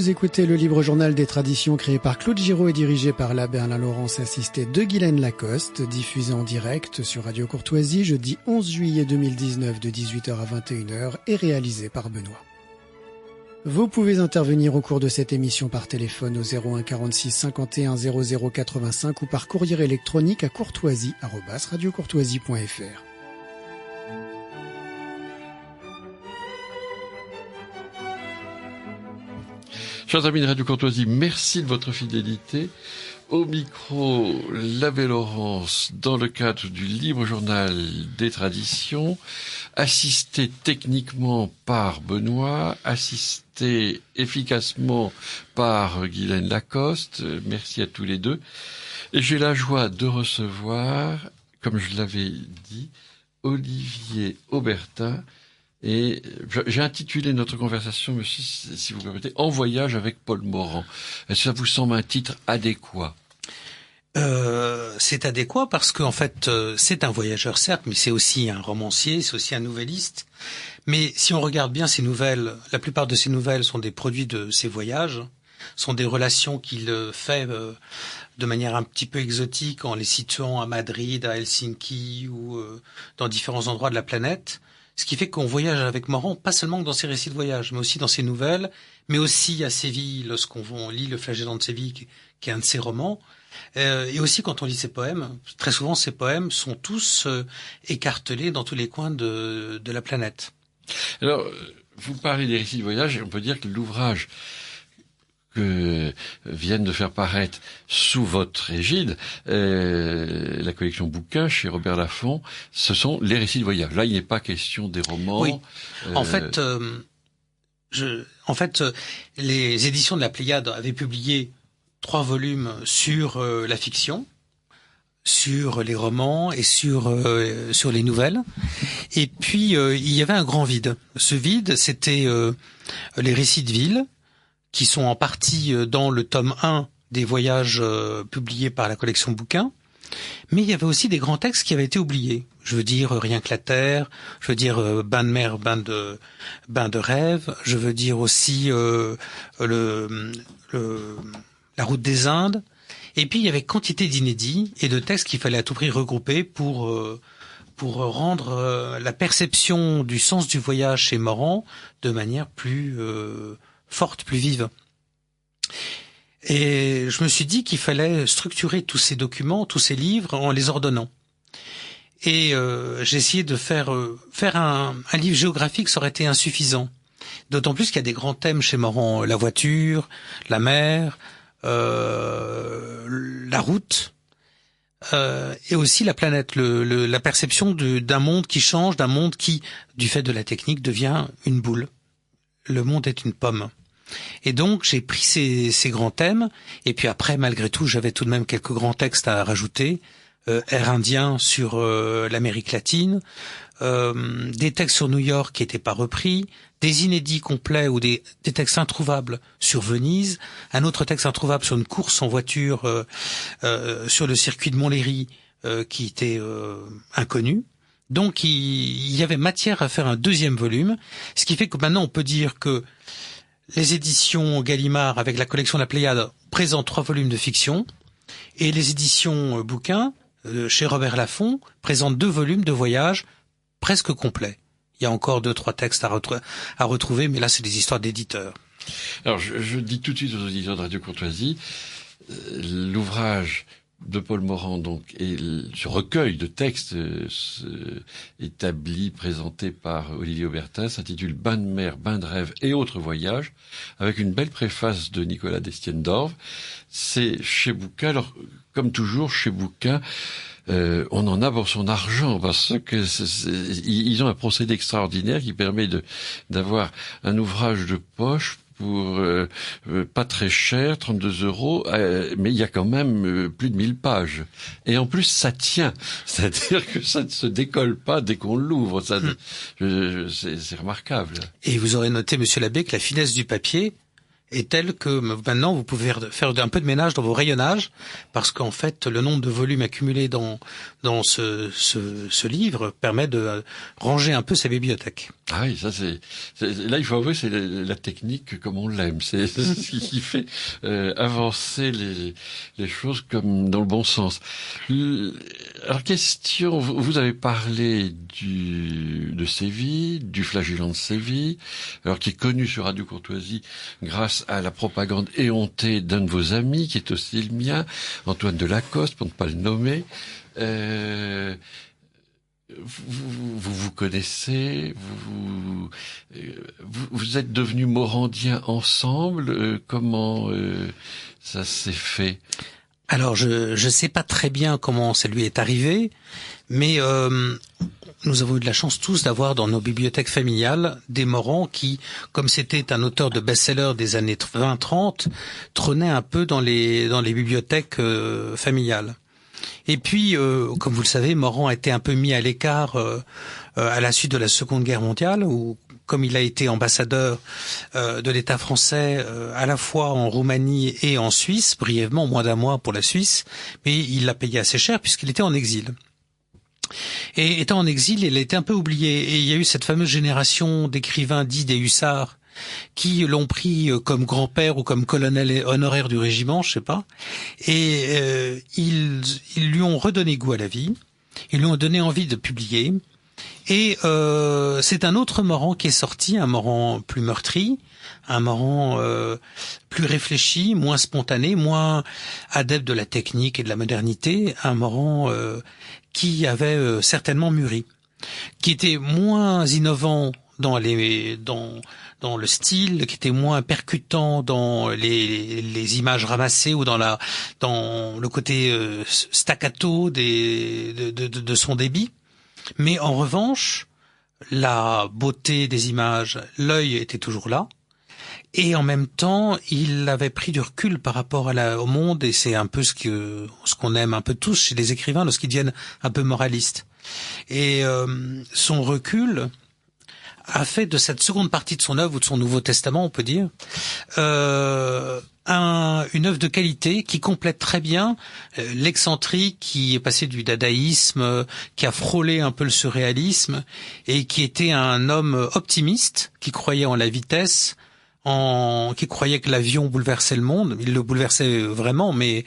Vous écoutez le Libre Journal des Traditions créé par Claude Giraud et dirigé par l'abbé Alain Laurence, assisté de Guylaine Lacoste, diffusé en direct sur Radio Courtoisie jeudi 11 juillet 2019 de 18h à 21h et réalisé par Benoît. Vous pouvez intervenir au cours de cette émission par téléphone au 01 46 51 00 85 ou par courrier électronique à courtoisie@radiocourtoisie.fr. Chers amis de Radio Courtoisie, merci de votre fidélité. Au micro, l'abbé Laurence, dans le cadre du Libre Journal des Traditions, assisté techniquement par Benoît, assisté efficacement par Guylaine Lacoste. Merci à tous les deux. Et j'ai la joie de recevoir, comme je l'avais dit, Olivier Aubertin. Et j'ai intitulé notre conversation, monsieur, si vous permettez, En voyage avec Paul Morand. Est-ce que ça vous semble un titre adéquat ? C'est adéquat parce qu'en fait, c'est un voyageur, certes, mais c'est aussi un romancier, c'est aussi un nouvelliste. Mais si on regarde bien ces nouvelles, la plupart de ces nouvelles sont des produits de ses voyages, sont des relations qu'il fait de manière un petit peu exotique en les situant à Madrid, à Helsinki ou dans différents endroits de la planète. Ce qui fait qu'on voyage avec Morand, pas seulement dans ses récits de voyage, mais aussi dans ses nouvelles, mais aussi à Séville, lorsqu'on lit Le Flagellant de Séville, qui est un de ses romans, et aussi quand on lit ses poèmes. Très souvent, ses poèmes sont tous écartelés dans tous les coins de la planète. Alors, vous parlez des récits de voyage, et on peut dire que l'ouvrage que viennent de faire paraître sous votre égide, la collection bouquins chez Robert Laffont, ce sont les récits de voyage. Là, il n'est pas question des romans. Oui. En fait, les éditions de la Pléiade avaient publié 3 volumes sur la fiction, sur les romans et sur les nouvelles. Et puis, il y avait un grand vide. Ce vide, c'était les récits de ville, qui sont en partie dans le tome 1 des voyages publiés par la collection bouquins. Mais il y avait aussi des grands textes qui avaient été oubliés. Je veux dire Rien que la terre, je veux dire Bain de mer, bain de rêve, je veux dire aussi la route des Indes. Et puis il y avait quantité d'inédits et de textes qu'il fallait à tout prix regrouper pour rendre la perception du sens du voyage chez Morand de manière plus forte, plus vive. Et je me suis dit qu'il fallait structurer tous ces documents, tous ces livres en les ordonnant. Et j'ai essayé de faire un livre géographique, ça aurait été insuffisant. D'autant plus qu'il y a des grands thèmes chez Morand, la voiture, la mer, la route, et aussi la planète, la perception d'un monde qui change, d'un monde qui, du fait de la technique, devient une boule. Le monde est une pomme. Et donc, j'ai pris ces grands thèmes, et puis après, malgré tout, j'avais tout de même quelques grands textes à rajouter. Air indien sur l'Amérique latine, des textes sur New York qui n'étaient pas repris, des inédits complets ou des textes introuvables sur Venise, un autre texte introuvable sur une course en voiture sur le circuit de Montlhéry qui était inconnu. Donc, il y avait matière à faire un 2e volume, ce qui fait que maintenant, on peut dire que les éditions Gallimard, avec la collection de la Pléiade, présentent 3 volumes de fiction, et les éditions bouquins, chez Robert Laffont, présentent 2 volumes de voyage presque complets. Il y a encore 2-3 textes à retrouver, mais là, c'est des histoires d'éditeurs. Alors, je dis tout de suite aux auditeurs de Radio Courtoisie, l'ouvrage de Paul Morand, donc, et ce recueil de textes établi, présenté par Olivier Aubertin, s'intitule Bain de mer, bain de rêve et autres voyages, avec une belle préface de Nicolas Destienne-Dorve. C'est chez Bouquin. Alors, comme toujours, chez Bouquin, on en a pour son argent, parce que ils ont un procédé extraordinaire qui permet d'avoir un ouvrage de poche pour pas très cher, 32 €, mais il y a quand même plus de 1000 pages. Et en plus, ça tient. C'est-à-dire que ça ne se décolle pas dès qu'on l'ouvre. C'est remarquable. Et vous aurez noté, monsieur l'abbé, que la finesse du papier est tel que maintenant vous pouvez faire un peu de ménage dans vos rayonnages, parce qu'en fait le nombre de volumes accumulés dans ce livre permet de ranger un peu sa bibliothèque. Ah oui, ça là il faut avouer, c'est la technique comme on l'aime, c'est ce qui fait avancer les choses comme dans le bon sens. Alors question, vous avez parlé de Séville, du flagellant de Séville, alors qui est connu sur Radio Courtoisie grâce à la propagande éhontée d'un de vos amis, qui est aussi le mien, Antoine Delacoste, pour ne pas le nommer. Vous connaissez, vous êtes devenus morandiens ensemble. Comment ça s'est fait? Alors je sais pas très bien comment ça lui est arrivé, mais nous avons eu de la chance tous d'avoir dans nos bibliothèques familiales des Morand qui, comme c'était un auteur de best-seller des années 20-30, trônait un peu dans les bibliothèques familiales. Et puis, comme vous le savez, Morand a été un peu mis à l'écart à la suite de la Seconde Guerre mondiale, où, comme il a été ambassadeur de l'État français à la fois en Roumanie et en Suisse, brièvement, moins d'un mois pour la Suisse, mais il l'a payé assez cher puisqu'il était en exil. Et étant en exil, il a été un peu oublié. Et il y a eu cette fameuse génération d'écrivains dits des hussards qui l'ont pris comme grand-père ou comme colonel honoraire du régiment, je sais pas. Et ils lui ont redonné goût à la vie. Ils lui ont donné envie de publier. Et c'est un autre Morand qui est sorti, un Morand plus meurtri, un Morand plus réfléchi, moins spontané, moins adepte de la technique et de la modernité, un Morand qui avait certainement mûri, qui était moins innovant dans le style, qui était moins percutant dans les images ramassées ou dans le côté staccato de son débit. Mais en revanche, la beauté des images, l'œil était toujours là. Et en même temps, il avait pris du recul par rapport au monde, et c'est un peu ce qu'on aime un peu tous chez les écrivains lorsqu'ils deviennent un peu moralistes. Et son recul a fait de cette seconde partie de son œuvre, ou de son Nouveau Testament, on peut dire, une œuvre de qualité qui complète très bien l'excentrique qui est passé du dadaïsme, qui a frôlé un peu le surréalisme, et qui était un homme optimiste, qui croyait en la vitesse, qui croyait que l'avion bouleversait le monde. Il le bouleversait vraiment, mais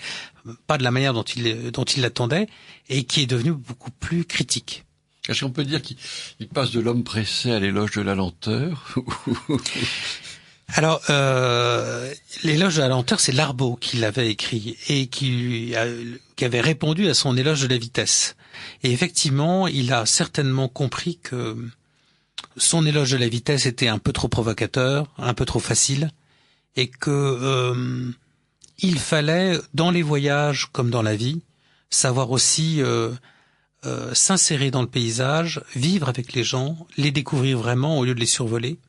pas de la manière dont il l'attendait, et qui est devenu beaucoup plus critique. Est-ce qu'on peut dire qu'il passe de l'homme pressé à l'éloge de la lenteur? Alors, l'éloge de la lenteur, c'est Larbaud qui l'avait écrit et qui avait répondu à son éloge de la vitesse. Et effectivement, il a certainement compris que son éloge de la vitesse était un peu trop provocateur, un peu trop facile, et que il fallait, dans les voyages comme dans la vie, savoir aussi s'insérer dans le paysage, vivre avec les gens, les découvrir vraiment au lieu de les survoler,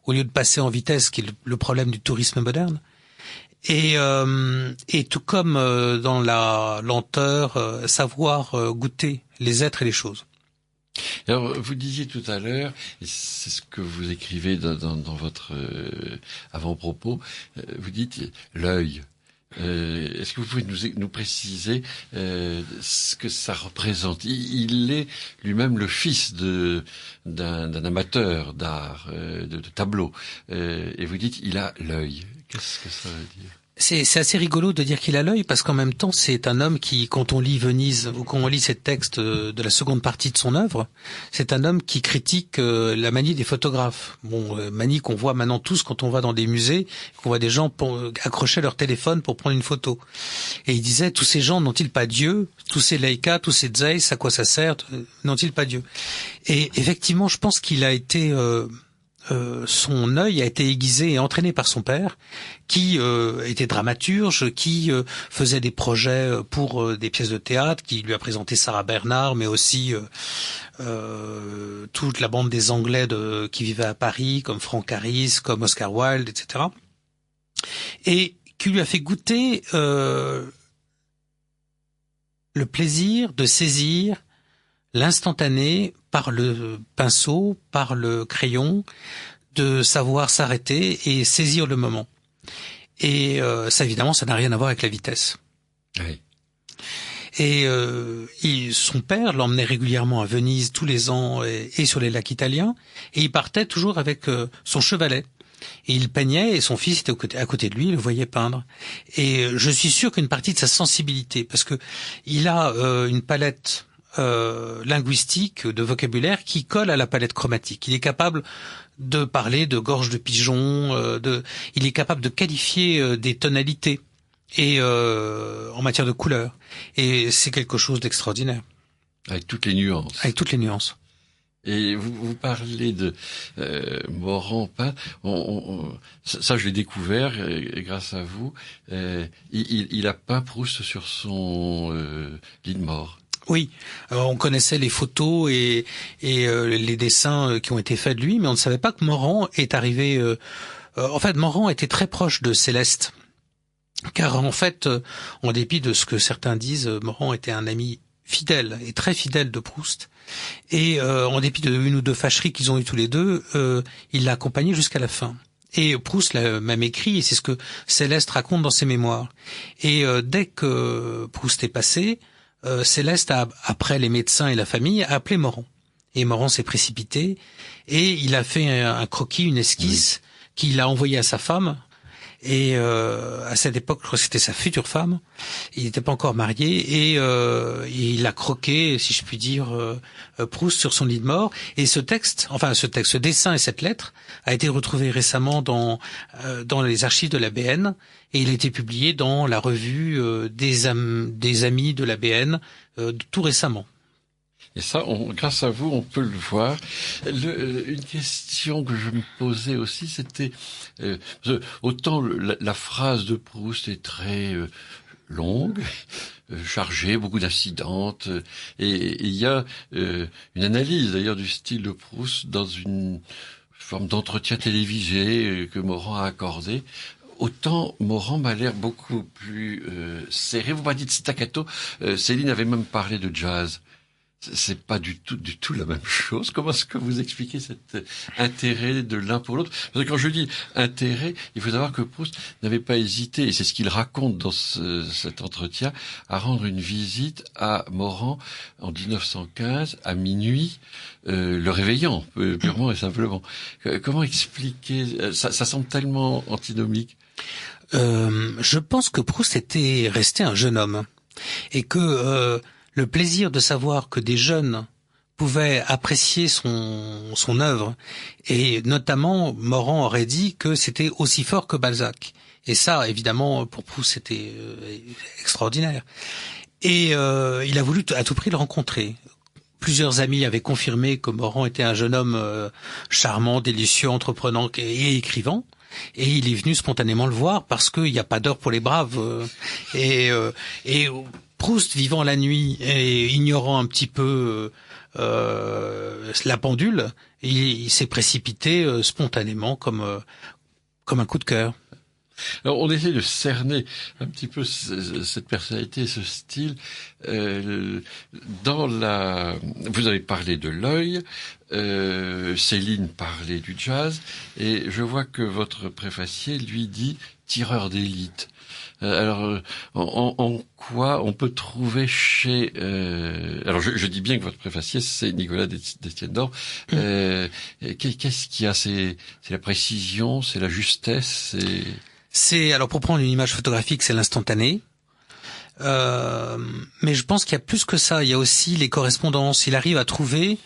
au lieu de passer en vitesse, qui est le problème du tourisme moderne. Et tout comme dans la lenteur, savoir goûter les êtres et les choses. Alors, vous disiez tout à l'heure, et c'est ce que vous écrivez dans votre avant-propos, vous dites l'œil. Est-ce que vous pouvez nous préciser ce que ça représente? Il est lui-même le fils d'un amateur d'art, de tableau, et vous dites il a l'œil. Qu'est-ce que ça veut dire? C'est assez rigolo de dire qu'il a l'œil, parce qu'en même temps, c'est un homme qui, quand on lit Venise, ou quand on lit ces textes de la seconde partie de son œuvre, c'est un homme qui critique la manie des photographes. Manie qu'on voit maintenant tous quand on va dans des musées, qu'on voit des gens accrocher leur téléphone pour prendre une photo. Et il disait, tous ces gens n'ont-ils pas Dieu? Tous ces Leica, tous ces Zeiss, à quoi ça sert? N'ont-ils pas Dieu? Et effectivement, je pense qu'il a été... son œil a été aiguisé et entraîné par son père, qui était dramaturge, qui faisait des projets pour des pièces de théâtre, qui lui a présenté Sarah Bernhardt, mais aussi toute la bande des Anglais qui vivaient à Paris, comme Frank Harris, comme Oscar Wilde, etc. Et qui lui a fait goûter le plaisir de saisir l'instantané par le pinceau, par le crayon, de savoir s'arrêter et saisir le moment. Et ça, évidemment, ça n'a rien à voir avec la vitesse. Oui. Et son père l'emmenait régulièrement à Venise tous les ans et sur les lacs italiens, et il partait toujours avec son chevalet. Et il peignait, et son fils était à côté de lui, il le voyait peindre. Et je suis sûr qu'une partie de sa sensibilité, parce que il a une palette linguistique, de vocabulaire qui colle à la palette chromatique. Il est capable de parler de gorge de pigeon, il est capable de qualifier des tonalités et en matière de couleur. Et c'est quelque chose d'extraordinaire. Avec toutes les nuances. Avec toutes les nuances. Et vous parlez de Morand peint. Ça, je l'ai découvert grâce à vous. Il a peint Proust sur son lit de mort. Oui, on connaissait les photos et les dessins qui ont été faits de lui, mais on ne savait pas que Morand est arrivé. En fait, Morand était très proche de Céleste, car en fait, en dépit de ce que certains disent, Morand était un ami fidèle et très fidèle de Proust. Et en dépit de une ou deux fâcheries qu'ils ont eues tous les deux, il l'a accompagné jusqu'à la fin. Et Proust l'a même écrit, et c'est ce que Céleste raconte dans ses mémoires. Et dès que Proust est passé, Céleste, après les médecins et la famille, a appelé Morand. Et Morand s'est précipité, et il a fait un croquis, une esquisse, qu'il a envoyé à sa femme. Et à cette époque, je crois que c'était sa future femme. Il n'était pas encore marié, et il a croqué, si je puis dire, Proust sur son lit de mort. Et ce dessin et cette lettre a été retrouvé récemment dans les archives de la BN, et il a été publié dans la revue des amis de la BN tout récemment. Et ça, grâce à vous, on peut le voir. Une question que je me posais aussi, c'était autant la phrase de Proust est très longue, chargée, beaucoup d'incidentes, et il y a une analyse d'ailleurs du style de Proust dans une forme d'entretien télévisé que Morand a accordé. Autant Morand m'a l'air beaucoup plus serré. Vous m'avez dit de staccato. Céline avait même parlé de jazz. C'est pas du tout la même chose. Comment est-ce que vous expliquez cet intérêt de l'un pour l'autre? Parce que quand je dis intérêt, il faut savoir que Proust n'avait pas hésité, et c'est ce qu'il raconte dans cet entretien, à rendre une visite à Morand en 1915 à minuit, le réveillant purement et simplement. Comment expliquer ça semble tellement antinomique. Je pense que Proust était resté un jeune homme, et que le plaisir de savoir que des jeunes pouvaient apprécier son œuvre, et notamment Morand aurait dit que c'était aussi fort que Balzac. Et ça, évidemment, pour Proust, c'était extraordinaire. Et il a voulu à tout prix le rencontrer. Plusieurs amis avaient confirmé que Morand était un jeune homme charmant, délicieux, entreprenant et écrivant. Et il est venu spontanément le voir parce qu'il n'y a pas d'heure pour les braves. Et Proust, vivant la nuit et ignorant un petit peu la pendule, il s'est précipité spontanément comme un coup de cœur. Alors, on essaie de cerner un petit peu cette personnalité, ce style. Vous avez parlé de l'œil, Céline parlait du jazz, et je vois que votre préfacier lui dit tireur d'élite. Alors, en quoi on peut trouver chez... alors, je dis bien que votre préfacier, c'est Nicolas Destienne-d'Or. Qu'est-ce qu'il y a? C'est la précision, c'est la justesse, alors pour prendre une image photographique, c'est l'instantané. Mais je pense qu'il y a plus que ça. Il y a aussi les correspondances. Il arrive à trouver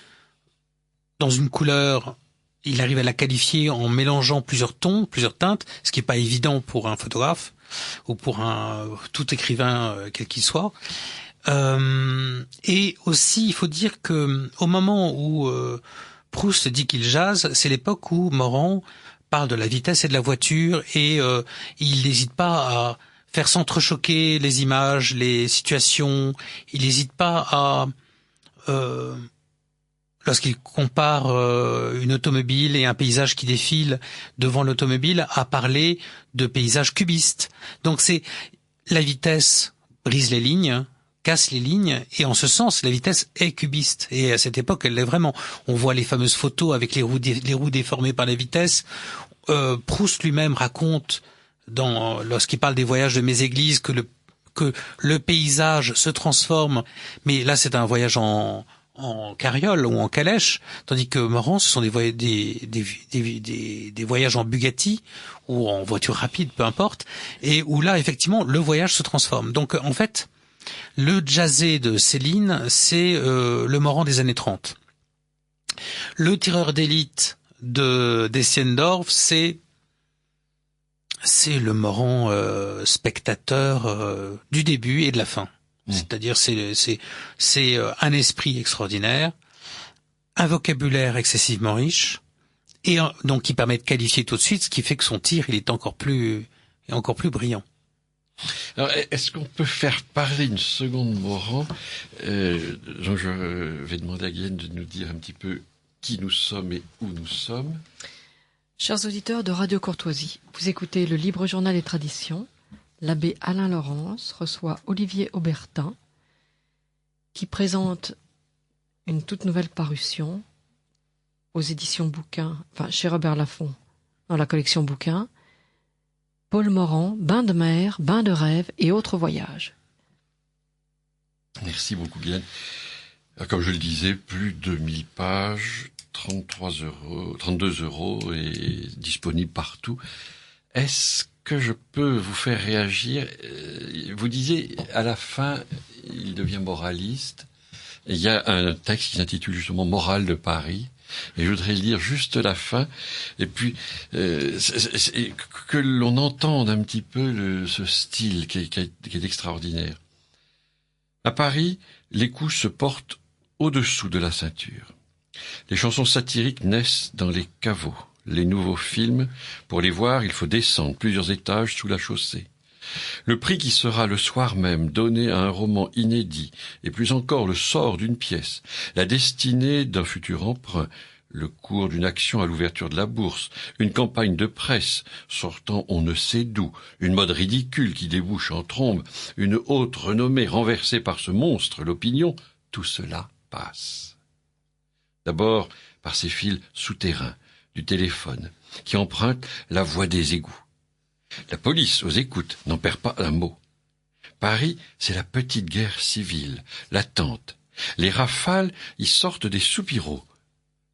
dans une couleur, il arrive à la qualifier en mélangeant plusieurs tons, plusieurs teintes, ce qui n'est pas évident pour un photographe ou pour tout écrivain quel qu'il soit. Et aussi, il faut dire que au moment où Proust dit qu'il jase, c'est l'époque où Morand parle de la vitesse et de la voiture, et il n'hésite pas à faire s'entrechoquer les images, les situations. Il n'hésite pas à, lorsqu'il compare une automobile et un paysage qui défile devant l'automobile, à parler de paysages cubistes. Donc c'est la vitesse brise les lignes, casse les lignes, et en ce sens, la vitesse est cubiste. Et à cette époque, elle l'est vraiment. On voit les fameuses photos avec les roues déformées par la vitesse. Proust lui-même raconte lorsqu'il parle des voyages de Méséglise, que le paysage se transforme, mais là c'est un voyage en carriole ou en calèche, tandis que Morand, ce sont des voyages en Bugatti ou en voiture rapide, peu importe, et où là effectivement le voyage se transforme. Donc en fait, le jazzé de Céline, c'est le Morand des années 30. Le tireur d'élite d'Essiendorf, c'est le Morand spectateur du début et de la fin. C'est-à-dire c'est un esprit extraordinaire, un vocabulaire excessivement riche, et donc qui permet de qualifier tout de suite, ce qui fait que son tir il est encore plus brillant. Alors, est-ce qu'on peut faire parler une seconde Morand? Donc je vais demander à Guylaine de nous dire un petit peu qui nous sommes et où nous sommes. Chers auditeurs de Radio Courtoisie, vous écoutez le Libre Journal des Traditions. L'abbé Alain Laurence reçoit Olivier Aubertin, qui présente une toute nouvelle parution aux éditions Bouquins, chez Robert Laffont, dans la collection Bouquins, Paul Morand, Bains de mer, bains de rêve et autres voyages. Merci beaucoup, Guylaine. Comme je le disais, plus de 1000 pages, 32 euros et disponible partout. Est-ce que je peux vous faire réagir? Vous disiez, à la fin, il devient moraliste. Et il y a un texte qui s'intitule justement Morale de Paris. Et je voudrais lire juste la fin. Et puis, que l'on entende un petit peu ce style qui est extraordinaire. À Paris, les coups se portent au-dessous de la ceinture. Les chansons satiriques naissent dans les caveaux. Les nouveaux films, pour les voir, il faut descendre plusieurs étages sous la chaussée. Le prix qui sera le soir même donné à un roman inédit, et plus encore le sort d'une pièce, la destinée d'un futur emprunt, le cours d'une action à l'ouverture de la bourse, une campagne de presse sortant on ne sait d'où, une mode ridicule qui débouche en trombe, une haute renommée renversée par ce monstre, l'opinion, tout cela passe. D'abord par ces fils souterrains du téléphone qui empruntent la voie des égouts. La police, aux écoutes, n'en perd pas un mot. Paris, c'est la petite guerre civile, latente. Les rafales y sortent des soupiraux.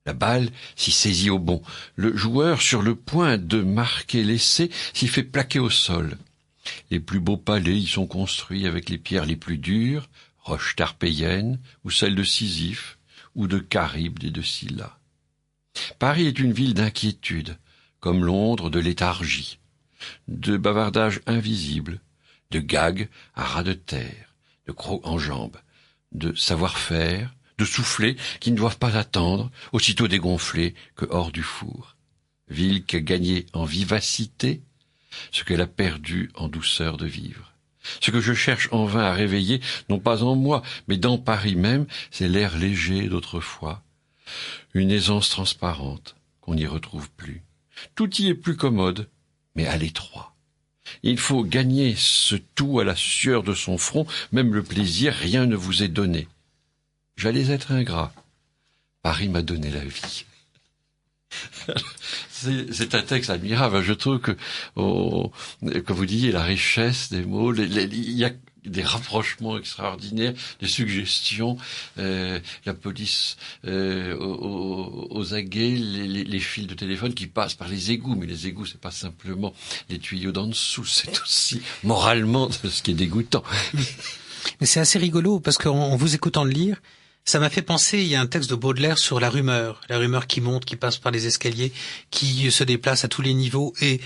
La balle s'y saisit au bond. Le joueur, sur le point de marquer l'essai, s'y fait plaquer au sol. Les plus beaux palais y sont construits avec les pierres les plus dures, roches tarpéiennes, ou celles de Sisyphe, ou de Charybde et de Scylla. Paris est une ville d'inquiétude, comme Londres de léthargie, de bavardages invisibles, de gags à ras de terre, de crocs en jambes, de savoir-faire, de soufflets qui ne doivent pas attendre, aussitôt dégonflés que hors du four. Ville qui a gagné en vivacité ce qu'elle a perdu en douceur de vivre. Ce que je cherche en vain à réveiller, non pas en moi, mais dans Paris même, c'est l'air léger d'autrefois. Une aisance transparente qu'on n'y retrouve plus. Tout y est plus commode, mais à l'étroit. Il faut gagner ce tout à la sueur de son front, même le plaisir, rien ne vous est donné. J'allais être ingrat. Paris m'a donné la vie. C'est un texte admirable. Je trouve que, comme vous disiez, la richesse des mots, il y a des rapprochements extraordinaires, des suggestions, la police aux aguets, les fils de téléphone qui passent par les égouts, mais les égouts c'est pas simplement les tuyaux d'en dessous, c'est aussi moralement ce qui est dégoûtant. Mais c'est assez rigolo parce qu'en vous écoutant le lire, ça m'a fait penser, il y a un texte de Baudelaire sur la rumeur qui monte, qui passe par les escaliers, qui se déplace à tous les niveaux, et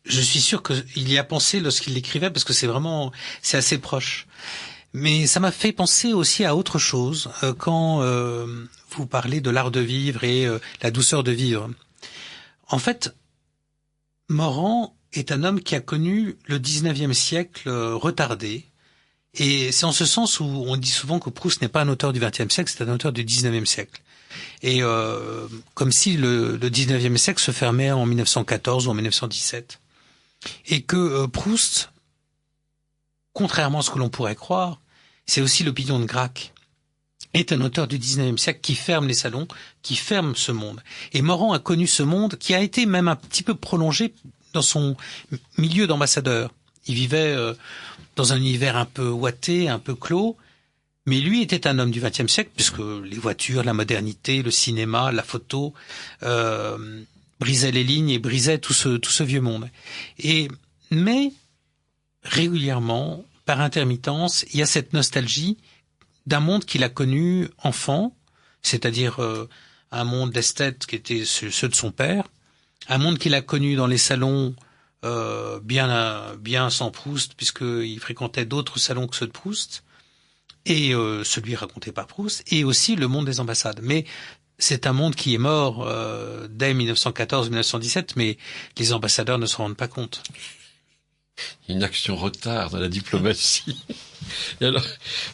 je suis sûr qu'il y a pensé lorsqu'il l'écrivait parce que c'est assez proche. Mais ça m'a fait penser aussi à autre chose quand vous parlez de l'art de vivre et la douceur de vivre. En fait, Morand est un homme qui a connu le 19e siècle retardé. Et c'est en ce sens où on dit souvent que Proust n'est pas un auteur du XXe siècle, c'est un auteur du XIXe siècle. Et comme si le XIXe siècle se fermait en 1914 ou en 1917. Et que Proust, contrairement à ce que l'on pourrait croire, c'est aussi l'opinion de Gracq, est un auteur du XIXe siècle qui ferme les salons, qui ferme ce monde. Et Morand a connu ce monde qui a été même un petit peu prolongé dans son milieu d'ambassadeur. Il vivait dans un univers un peu ouaté, un peu clos, mais lui était un homme du XXe siècle, puisque les voitures, la modernité, le cinéma, la photo brisaient les lignes et brisaient tout ce vieux monde. Mais régulièrement, par intermittence, il y a cette nostalgie d'un monde qu'il a connu enfant, c'est-à-dire un monde d'esthètes qui était ceux de son père, un monde qu'il a connu dans les salons bien sans Proust, puisqu'il fréquentait d'autres salons que ceux de Proust, et celui raconté par Proust, et aussi le monde des ambassades. Mais c'est un monde qui est mort dès 1914-1917, mais les ambassadeurs ne se rendent pas compte. Une action retard dans la diplomatie. Et alors,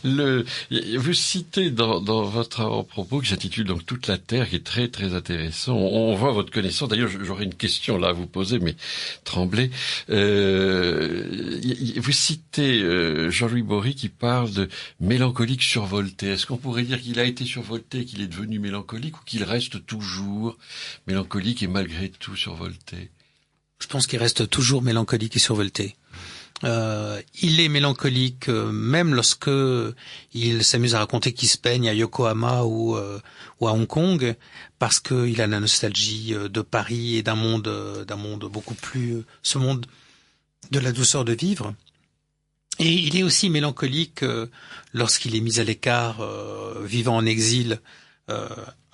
vous citez dans votre avant-propos qui s'intitule donc Toute la Terre, qui est très très intéressant. On voit votre connaissance. D'ailleurs, j'aurais une question là à vous poser, mais tremblez. Vous citez Jean-Louis Bory qui parle de mélancolique survolté. Est-ce qu'on pourrait dire qu'il a été survolté, qu'il est devenu mélancolique, ou qu'il reste toujours mélancolique et malgré tout survolté? Je pense qu'il reste toujours mélancolique et survolté. Il est mélancolique même lorsque il s'amuse à raconter qu'il se peigne à Yokohama ou à Hong Kong, parce qu'il a la nostalgie de Paris et d'un monde beaucoup plus, ce monde de la douceur de vivre. Et il est aussi mélancolique lorsqu'il est mis à l'écart, vivant en exil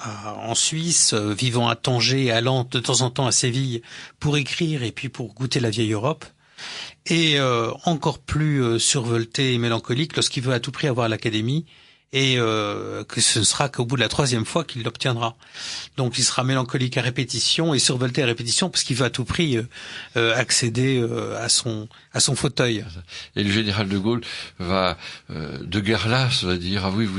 en Suisse, vivant à Tanger, allant de temps en temps à Séville pour écrire et puis pour goûter la vieille Europe, et encore plus survolté et mélancolique lorsqu'il veut à tout prix avoir l'Académie, et que ce ne sera qu'au bout de la 3e fois qu'il l'obtiendra. Donc il sera mélancolique à répétition et survolté à répétition parce qu'il veut à tout prix accéder à son fauteuil. Et le général de Gaulle de guerre lasse va dire, ah oui,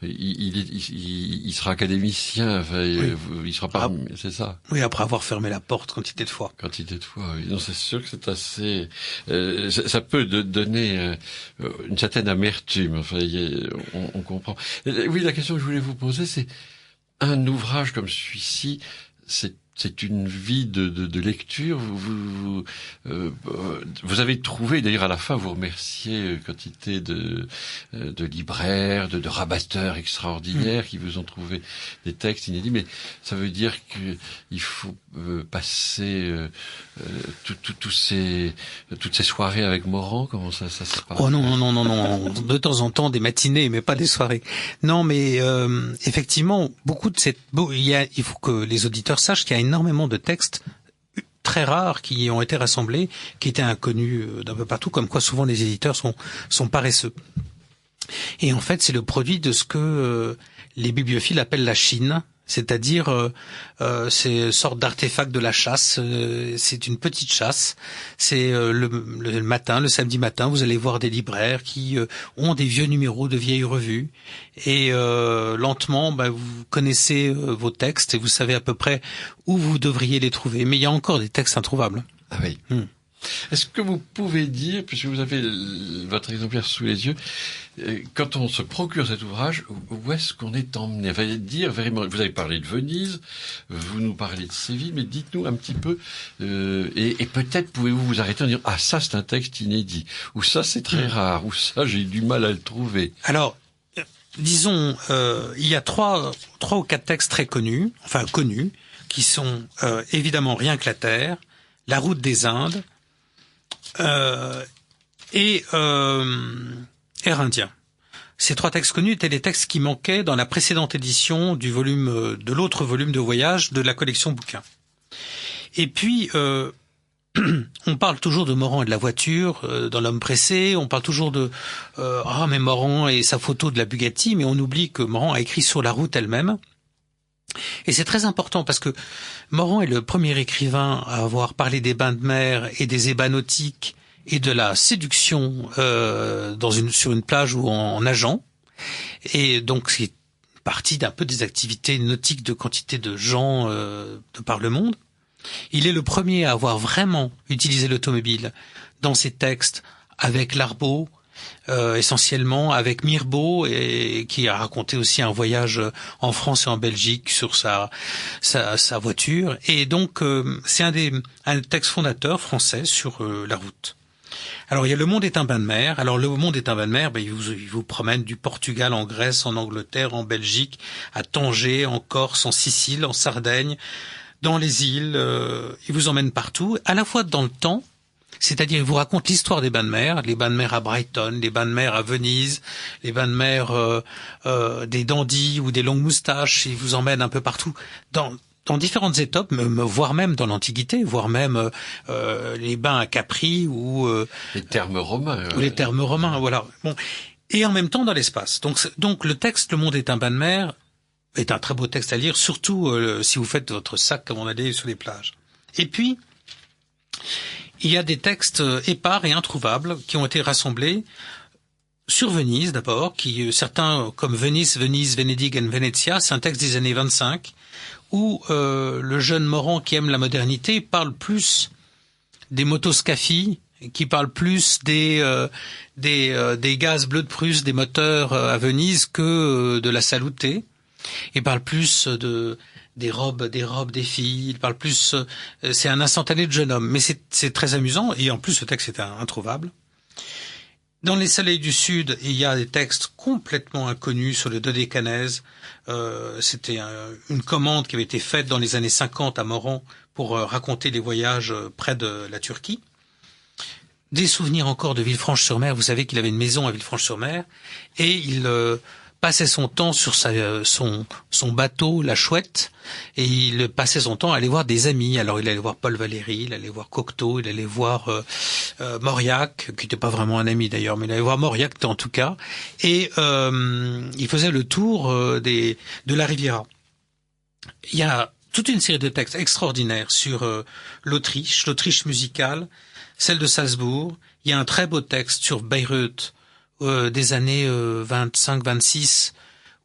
il sera académicien, enfin, oui. Il sera pas, c'est ça. Oui, après avoir fermé la porte quantité de fois. Quantité de fois, oui. Non, c'est sûr que c'est assez, ça peut donner une certaine amertume. Enfin, on comprend. Oui, la question que je voulais vous poser, c'est un ouvrage comme celui-ci, c'est une vie de lecture. Vous avez trouvé, d'ailleurs à la fin, vous remerciez quantité de libraires, de rabatteurs extraordinaires qui vous ont trouvé des textes inédits. Mais ça veut dire qu'il faut passer toutes ces soirées avec Morand. Comment ça se passe? Oh non. De temps en temps des matinées, mais pas des soirées. Non, mais effectivement, il faut que les auditeurs sachent qu'il y a énormément de textes très rares qui ont été rassemblés, qui étaient inconnus d'un peu partout, comme quoi souvent les éditeurs sont paresseux. Et en fait, c'est le produit de ce que les bibliophiles appellent la Chine, c'est-à-dire c'est une sorte d'artefact de la chasse. C'est une petite chasse. C'est le matin, le samedi matin, vous allez voir des libraires qui ont des vieux numéros de vieilles revues, et lentement, vous connaissez vos textes et vous savez à peu près où vous devriez les trouver. Mais il y a encore des textes introuvables. Ah oui. Est-ce que vous pouvez dire, puisque vous avez votre exemplaire sous les yeux, quand on se procure cet ouvrage, où est-ce qu'on est emmené? Enfin, dire vraiment, vous avez parlé de Venise, vous nous parlez de Séville, mais dites-nous un petit peu, et peut-être pouvez-vous vous arrêter en disant, ah, ça c'est un texte inédit, ou ça c'est très rare, ou ça j'ai du mal à le trouver. Alors, disons, il y a trois ou quatre textes très connus, qui sont évidemment Rien que la Terre, La Route des Indes, et Air Indien. Ces trois textes connus étaient les textes qui manquaient dans la précédente édition de l'autre volume de voyage de la collection bouquins. Et puis on parle toujours de Morand et de la voiture dans L'Homme pressé, on parle toujours de mais Morand et sa photo de la Bugatti, mais on oublie que Morand a écrit sur la route elle-même. Et c'est très important parce que Morand est le premier écrivain à avoir parlé des bains de mer et des ébats nautiques et de la séduction sur une plage ou en nageant. Et donc c'est parti d'un peu des activités nautiques de quantité de gens de par le monde. Il est le premier à avoir vraiment utilisé l'automobile dans ses textes avec l'Arbaud essentiellement avec Mirbeau, et qui a raconté aussi un voyage en France et en Belgique sur sa voiture. Et donc c'est un texte fondateur français sur la route. Alors il y a Le Monde est un bain de mer. Alors Le Monde est un bain de mer, il vous promène du Portugal en Grèce, en Angleterre, en Belgique, à Tanger, en Corse, en Sicile, en Sardaigne, dans les îles. Il vous emmène partout, à la fois dans le temps, c'est-à-dire il vous raconte l'histoire des bains de mer, les bains de mer à Brighton, les bains de mer à Venise, les bains de mer des dandys ou des longues moustaches. Il vous emmène un peu partout dans différentes étapes, voire même dans l'Antiquité, voire même les bains à Capri ou les thermes romains. Ou les thermes romains, voilà. Bon, et en même temps dans l'espace. Donc le texte Le Monde est un bain de mer est un très beau texte à lire, surtout si vous faites votre sac avant d'aller sur les plages. Et puis il y a des textes épars et introuvables qui ont été rassemblés sur Venise d'abord, qui certains comme Venise, Venedig and Venezia, c'est un texte des années 25. Où le jeune Morand qui aime la modernité parle plus des motoscaphies, qui parle plus des gaz bleus de Prusse, des moteurs à Venise que de la Salutée, et parle plus des robes des filles. Il parle plus, c'est un instantané de jeune homme, mais c'est très amusant, et en plus ce texte est introuvable. Dans Les Soleils du Sud, il y a des textes complètement inconnus sur le dodécanèse. C'était une commande qui avait été faite dans les années 50 à Morand pour raconter les voyages près de la Turquie. Des souvenirs encore de Villefranche-sur-Mer. Vous savez qu'il avait une maison à Villefranche-sur-Mer et il passait son temps sur son bateau, la Chouette, et il passait son temps à aller voir des amis. Alors il allait voir Paul Valéry, il allait voir Cocteau, il allait voir Mauriac, qui n'était pas vraiment un ami d'ailleurs, mais il allait voir Mauriac en tout cas, et il faisait le tour de la Riviera. Il y a toute une série de textes extraordinaires sur l'Autriche musicale, celle de Salzbourg. Il y a un très beau texte sur Bayreuth, des années 25-26,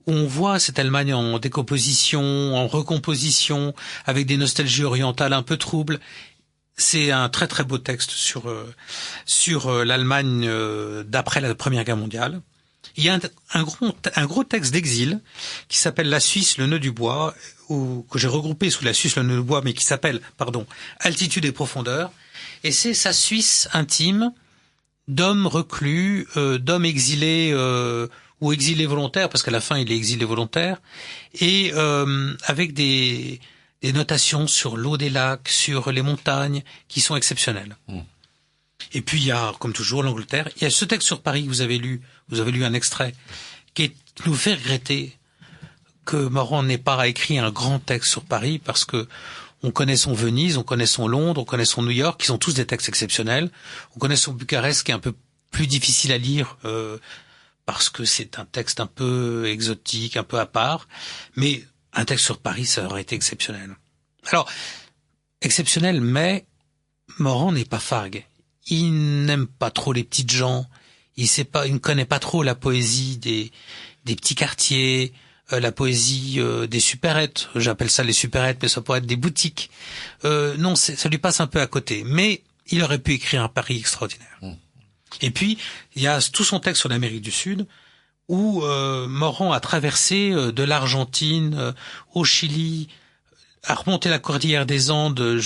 où on voit cette Allemagne en décomposition, en recomposition, avec des nostalgies orientales un peu troubles. C'est un très très beau texte sur l'Allemagne d'après la Première Guerre mondiale. Il y a un gros texte d'exil qui s'appelle La Suisse, le nœud du bois, que j'ai regroupé sous La Suisse, le nœud du bois, mais qui s'appelle, Altitude et profondeur. Et c'est sa Suisse intime, d'hommes reclus, d'hommes exilés ou exilés volontaires, parce qu'à la fin il est exilé volontaire, et avec des notations sur l'eau des lacs, sur les montagnes, qui sont exceptionnelles. Et puis il y a, comme toujours, l'Angleterre. Il y a ce texte sur Paris que vous avez lu un extrait, qui nous fait regretter que Morand n'ait pas écrit un grand texte sur Paris, parce que on connaît son Venise, on connaît son Londres, on connaît son New York, qui sont tous des textes exceptionnels. On connaît son Bucarest, qui est un peu plus difficile à lire, parce que c'est un texte un peu exotique, un peu à part. Mais un texte sur Paris, ça aurait été exceptionnel. Alors, exceptionnel, mais Morand n'est pas Fargue. Il n'aime pas trop les petites gens. Il ne connaît pas trop la poésie des petits quartiers, la poésie des supérettes. J'appelle ça les supérettes, mais ça pourrait être des boutiques. Non, ça lui passe un peu à côté. Mais il aurait pu écrire un Paris extraordinaire. Et puis, il y a tout son texte sur l'Amérique du Sud, où Morand a traversé de l'Argentine au Chili, a remonté la cordillère des Andes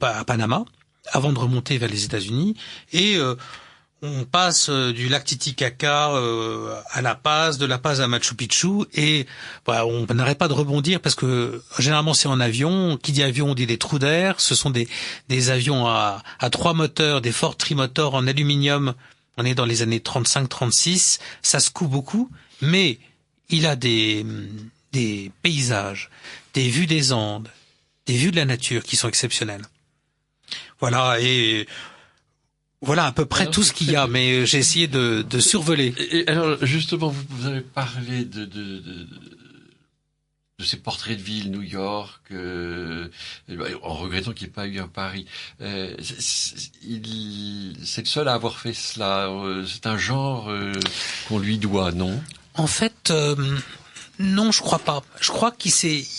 à Panama, avant de remonter vers les États-Unis, et on passe du lac Titicaca à La Paz, de La Paz à Machu Picchu, et on n'arrête pas de rebondir parce que généralement c'est en avion. Qui dit avion, on dit des trous d'air. Ce sont des avions à 3 moteurs, des forts trimoteurs en aluminium. On est dans les années 35-36, ça secoue beaucoup, mais il a des paysages, des vues des Andes, des vues de la nature qui sont exceptionnelles. Voilà, et voilà à peu près tout ce qu'il y a, mais j'ai essayé de survoler. Et alors, justement, vous avez parlé de ces portraits de ville, New York, en regrettant qu'il n'y ait pas eu un Paris. C'est le seul à avoir fait cela. C'est un genre qu'on lui doit, non? En fait, non, je crois pas. Je crois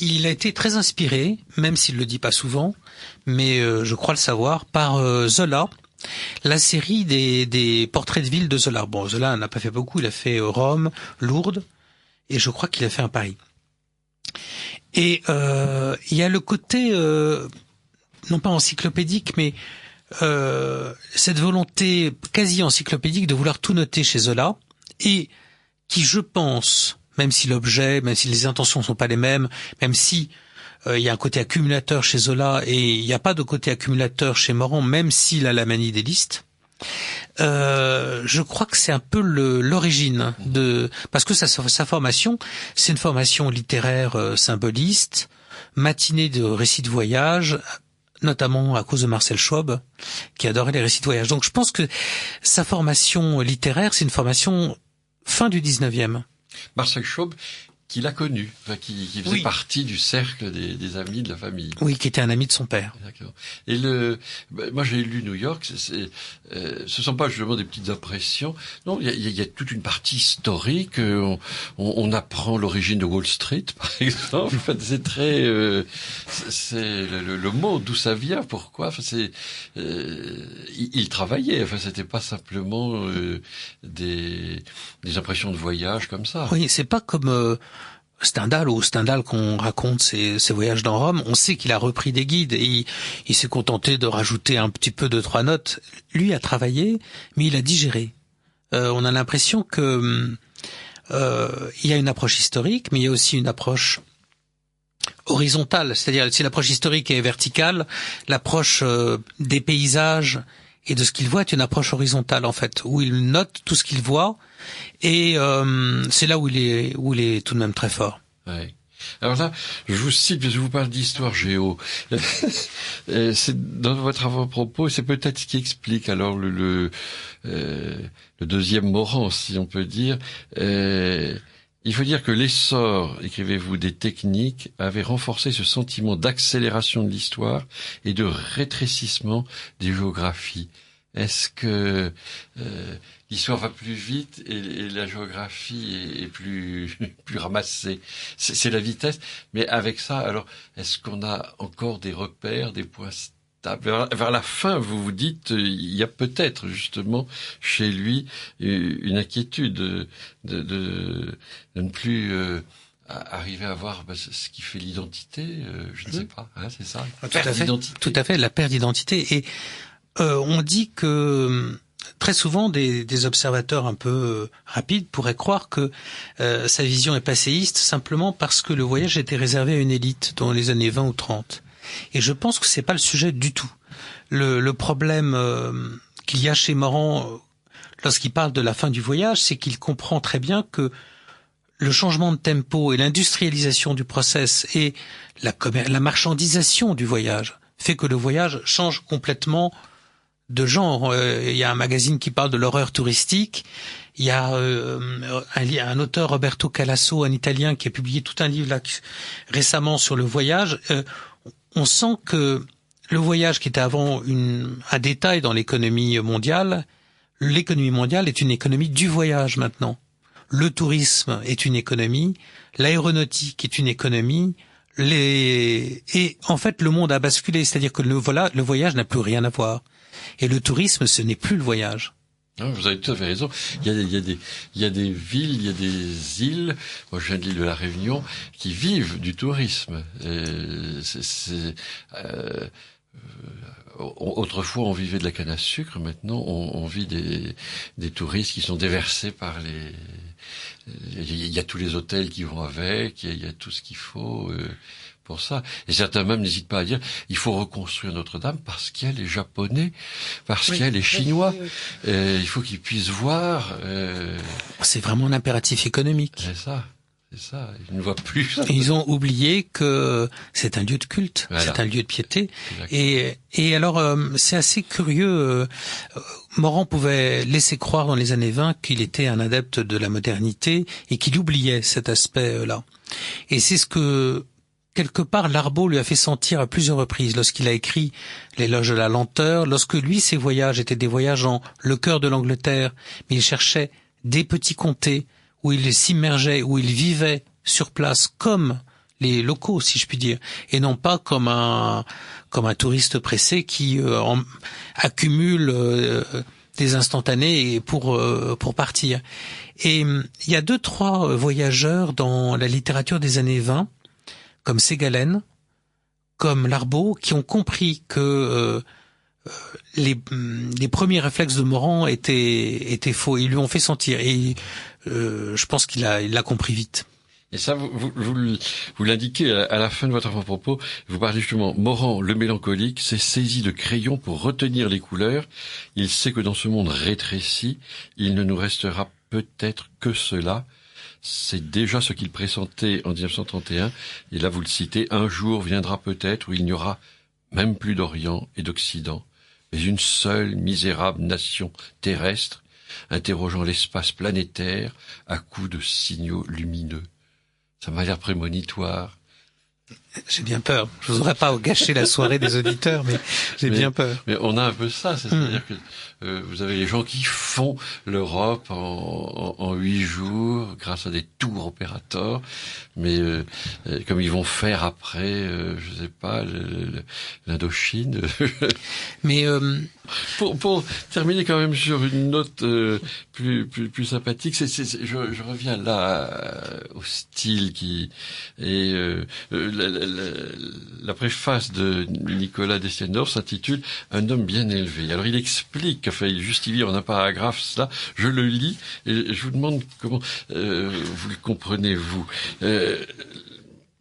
il a été très inspiré, même s'il le dit pas souvent, mais je crois le savoir, par Zola. la série des portraits de ville de Zola. Bon, Zola n'a pas fait beaucoup, il a fait Rome, Lourdes, et je crois qu'il a fait un Paris. Et il y a le côté, non pas encyclopédique, mais cette volonté quasi encyclopédique de vouloir tout noter chez Zola, et qui, je pense, même si l'objet, même si les intentions sont pas les mêmes, même si il y a un côté accumulateur chez Zola et il n'y a pas de côté accumulateur chez Morand, même s'il a la manie des listes, je crois que c'est un peu l'origine de, parce que sa formation, c'est une formation littéraire symboliste, matinée de récits de voyage, notamment à cause de Marcel Schwob, qui adorait les récits de voyage. Donc je pense que sa formation littéraire, c'est une formation fin du 19e. Marcel Schwob, qu'il a connu, enfin, qui faisait partie du cercle des amis de la famille. Oui, qui était un ami de son père. D'accord. Et moi j'ai lu New York, ce sont pas justement des petites impressions. Non, il y a toute une partie historique. On apprend l'origine de Wall Street, par exemple. En fait, c'est très, c'est le mot d'où ça vient, pourquoi. Enfin, il travaillait. Enfin, c'était pas simplement des impressions de voyage comme ça. Oui, c'est pas comme Stendhal qu'on raconte ses voyages dans Rome. On sait qu'il a repris des guides et il s'est contenté de rajouter un petit peu 2-3 notes. Lui a travaillé, mais il a digéré. On a l'impression que il y a une approche historique, mais il y a aussi une approche horizontale. C'est-à-dire, si l'approche historique est verticale, l'approche des paysages et de ce qu'il voit est une approche horizontale, en fait, où il note tout ce qu'il voit. Et c'est là où il est tout de même très fort. Ouais. Alors là, je vous cite, parce que je vous parle d'histoire géo. C'est dans votre avant-propos, c'est peut-être ce qui explique alors le deuxième Morand, si on peut dire. Il faut dire que l'essor, écrivez-vous, des techniques avait renforcé ce sentiment d'accélération de l'histoire et de rétrécissement des géographies. Est-ce que l'histoire va plus vite et la géographie est plus ramassée? C'est la vitesse. Mais avec ça, alors, est-ce qu'on a encore des repères, des points stables? Vers la fin, vous vous dites, il y a peut-être justement chez lui une inquiétude de ne plus arriver à voir ce qui fait l'identité. Je ne sais pas. Hein, c'est ça. Tout à fait, la perte d'identité. Et on dit que très souvent des observateurs un peu rapides pourraient croire que sa vision est passéiste simplement parce que le voyage était réservé à une élite dans les années 20 ou 30. Et je pense que c'est pas le sujet du tout. Le problème qu'il y a chez Morand lorsqu'il parle de la fin du voyage, c'est qu'il comprend très bien que le changement de tempo et l'industrialisation du process et la marchandisation du voyage fait que le voyage change complètement de genre. Il y a un magazine qui parle de l'horreur touristique. Il y a un auteur, Roberto Calasso, un Italien, qui a publié tout un livre là récemment sur le voyage. On sent que le voyage, qui était avant un détail dans l'économie mondiale est une économie du voyage maintenant. Le tourisme est une économie, l'aéronautique est une économie. Et en fait, le monde a basculé, c'est-à-dire que le voyage n'a plus rien à voir. Et le tourisme, ce n'est plus le voyage. Non, vous avez tout à fait raison. Il y a des villes, il y a des îles. Moi, je viens de l'île de la Réunion, qui vivent du tourisme. Autrefois, on vivait de la canne à sucre. Maintenant, on vit des touristes qui sont déversés par il y a tous les hôtels qui vont avec. Il y a tout ce qu'il faut. Pour ça. Et certains même n'hésitent pas à dire il faut reconstruire Notre-Dame parce qu'il y a les Japonais, parce qu'il y a les Chinois. Il faut qu'ils puissent voir. C'est vraiment un impératif économique. C'est ça. Ils ne voient plus. Ils ont oublié que c'est un lieu de culte, voilà. C'est un lieu de piété. Et alors, c'est assez curieux. Morand pouvait laisser croire dans les années 20 qu'il était un adepte de la modernité et qu'il oubliait cet aspect-là. Et c'est ce que quelque part, Larbaud lui a fait sentir à plusieurs reprises lorsqu'il a écrit L'éloge de la lenteur, lorsque lui, ses voyages étaient des voyages en le cœur de l'Angleterre, mais il cherchait des petits comtés où il s'immergeait, où il vivait sur place comme les locaux, si je puis dire, et non pas comme un touriste pressé qui accumule des instantanés pour partir. Et il y a 2-3 voyageurs dans la littérature des années 20, comme Ségalen, comme Larbaud, qui ont compris que les premiers réflexes de Morand étaient faux. Ils lui ont fait sentir. Et je pense qu'il l'a compris vite. Et ça, vous l'indiquez à la fin de votre propos. Vous parlez justement, Morand, le mélancolique, s'est saisi de crayon pour retenir les couleurs. Il sait que dans ce monde rétréci, il ne nous restera peut-être que cela. C'est déjà ce qu'il pressentait en 1931. Et là, vous le citez, un jour viendra peut-être où il n'y aura même plus d'Orient et d'Occident, mais une seule misérable nation terrestre, interrogeant l'espace planétaire à coups de signaux lumineux. Ça m'a l'air prémonitoire. J'ai bien peur. Je voudrais pas gâcher la soirée des auditeurs, mais j'ai bien peur. Mais on a un peu ça, c'est-à-dire que vous avez les gens qui font l'Europe en 8 jours grâce à des tours opérateurs, mais comme ils vont faire après, je sais pas, l'Indochine. Mais pour terminer quand même sur une note plus sympathique, je reviens là au style qui est la préface de Nicolas Destiendorf s'intitule « Un homme bien élevé ». Alors il explique, enfin il justifie en un paragraphe cela, je le lis et je vous demande comment vous le comprenez vous.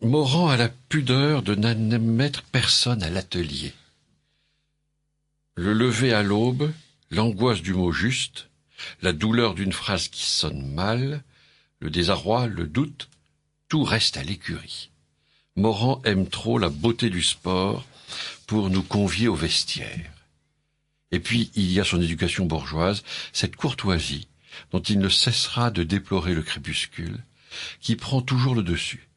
Morand a la pudeur de n'admettre personne à l'atelier. Le lever à l'aube, l'angoisse du mot juste, la douleur d'une phrase qui sonne mal, le désarroi, le doute, tout reste à l'écurie. Morand aime trop la beauté du sport pour nous convier au vestiaire. Et puis, il y a son éducation bourgeoise, cette courtoisie dont il ne cessera de déplorer le crépuscule, qui prend toujours le dessus.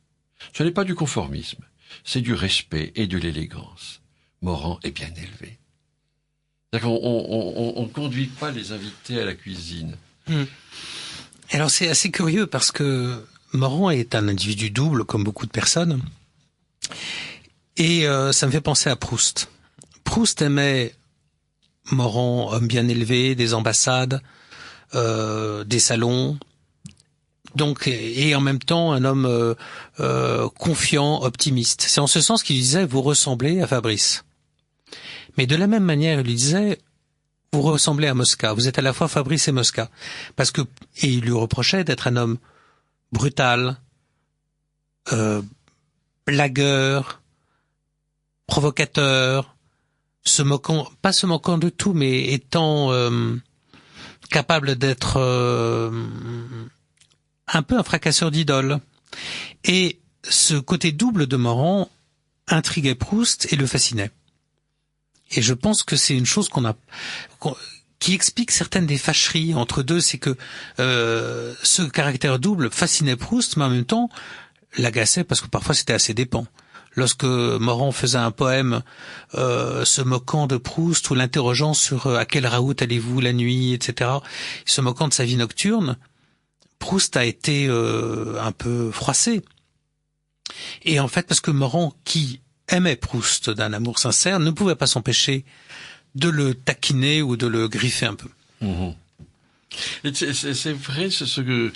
Ce n'est pas du conformisme, c'est du respect et de l'élégance. Morand est bien élevé. C'est-à-dire qu'on ne conduit pas les invités à la cuisine. Alors c'est assez curieux parce que Morand est un individu double, comme beaucoup de personnes. Et ça me fait penser à Proust. Proust aimait Morand, homme bien élevé, des ambassades, des salons, donc et en même temps un homme confiant, optimiste. C'est en ce sens qu'il disait vous ressemblez à Fabrice. Mais de la même manière, il lui disait vous ressemblez à Mosca. Vous êtes à la fois Fabrice et Mosca, parce que et il lui reprochait d'être un homme brutal, blagueur, provocateur, pas se moquant de tout, mais étant capable d'être un peu un fracasseur d'idoles. Et ce côté double de Morand intriguait Proust et le fascinait. Et je pense que c'est une chose qui explique certaines des fâcheries entre deux, c'est que ce caractère double fascinait Proust, mais en même temps l'agaçait parce que parfois c'était assez dépend. Lorsque Morand faisait un poème se moquant de Proust ou l'interrogeant sur à quelle raout allez-vous la nuit, etc., se moquant de sa vie nocturne, Proust a été un peu froissé. Et en fait, parce que Morand, qui aimait Proust d'un amour sincère, ne pouvait pas s'empêcher de le taquiner ou de le griffer un peu. Mmh. C'est vrai, ce que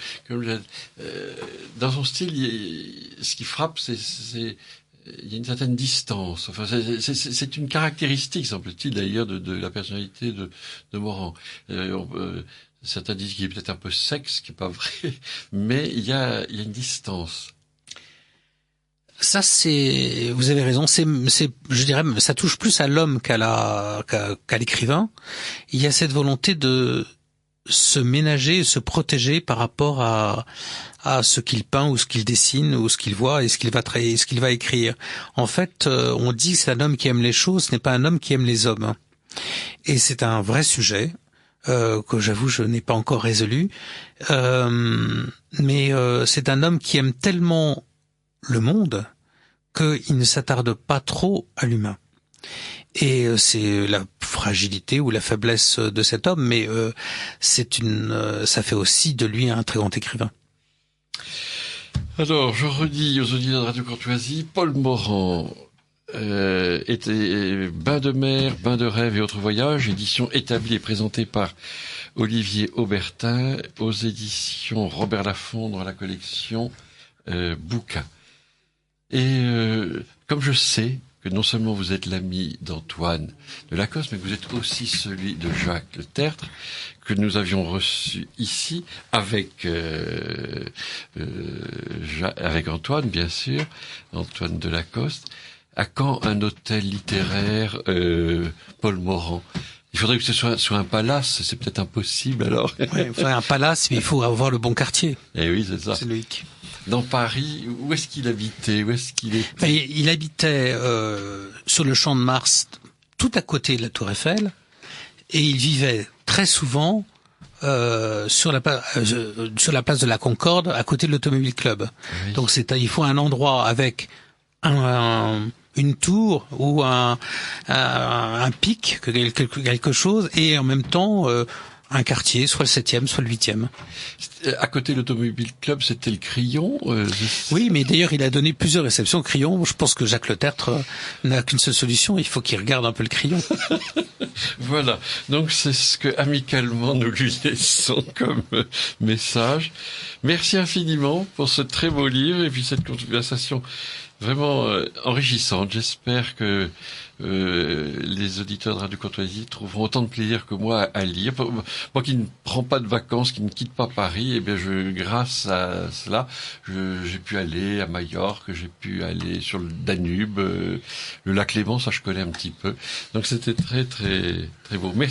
dans son style, ce qui frappe, c'est il y a une certaine distance. Enfin, c'est une caractéristique, semble-t-il d'ailleurs, de la personnalité de Morand. Certains disent qu'il est peut-être un peu sec, ce qui n'est pas vrai, mais il y a une distance. Ça, vous avez raison, je dirais, ça touche plus à l'homme qu'à l'écrivain. Il y a cette volonté de se ménager, se protéger par rapport à ce qu'il peint ou ce qu'il dessine ou ce qu'il voit et ce qu'il va écrire. En fait, on dit que c'est un homme qui aime les choses, ce n'est pas un homme qui aime les hommes. Et c'est un vrai sujet que j'avoue je n'ai pas encore résolu. Mais c'est un homme qui aime tellement le monde qu'il ne s'attarde pas trop à l'humain. Et c'est la fragilité ou la faiblesse de cet homme, mais ça fait aussi de lui un très grand écrivain. Alors, je redis aux auditeurs de Radio Courtoisie, Paul Morand était Bain de mer, Bain de rêve et autres voyages, édition établie et présentée par Olivier Aubertin aux éditions Robert Laffont dans la collection Bouquins. Et comme je sais que non seulement vous êtes l'ami d'Antoine de Lacoste, mais que vous êtes aussi celui de Jacques Le Tertre, que nous avions reçu ici avec Antoine, bien sûr, Antoine de Lacoste. À quand un hôtel littéraire Paul Morand? Il faudrait que ce soit un palace, c'est peut-être impossible alors. Ouais, il faudrait un palace, mais il faut avoir le bon quartier. Eh oui, c'est ça. C'est Loïc. Dans Paris, où est-ce qu'il habitait? Où est-ce qu'il était? Enfin, il habitait sur le Champ de Mars, tout à côté de la Tour Eiffel, et il vivait très souvent sur la place de la Concorde, à côté de l'Automobile Club. Oui. Donc il faut un endroit avec une tour ou un pic, quelque chose, et en même temps un quartier, soit le 7e, soit le 8e. À côté de l'Automobile Club, c'était le Crillon. Oui, mais d'ailleurs, il a donné plusieurs réceptions au Crillon. Je pense que Jacques Le Tertre n'a qu'une seule solution, il faut qu'il regarde un peu le Crillon. Voilà, donc c'est ce que amicalement nous lui laissons comme message. Merci infiniment pour ce très beau livre et puis cette conversation vraiment enrichissante. J'espère que les auditeurs de Radio Courtoisie trouveront autant de plaisir que moi à lire. Moi qui ne prends pas de vacances, qui ne quitte pas Paris, eh bien grâce à cela, j'ai pu aller à Majorque, j'ai pu aller sur le Danube, le lac Léman, ça je connais un petit peu. Donc c'était très très très beau. Merci.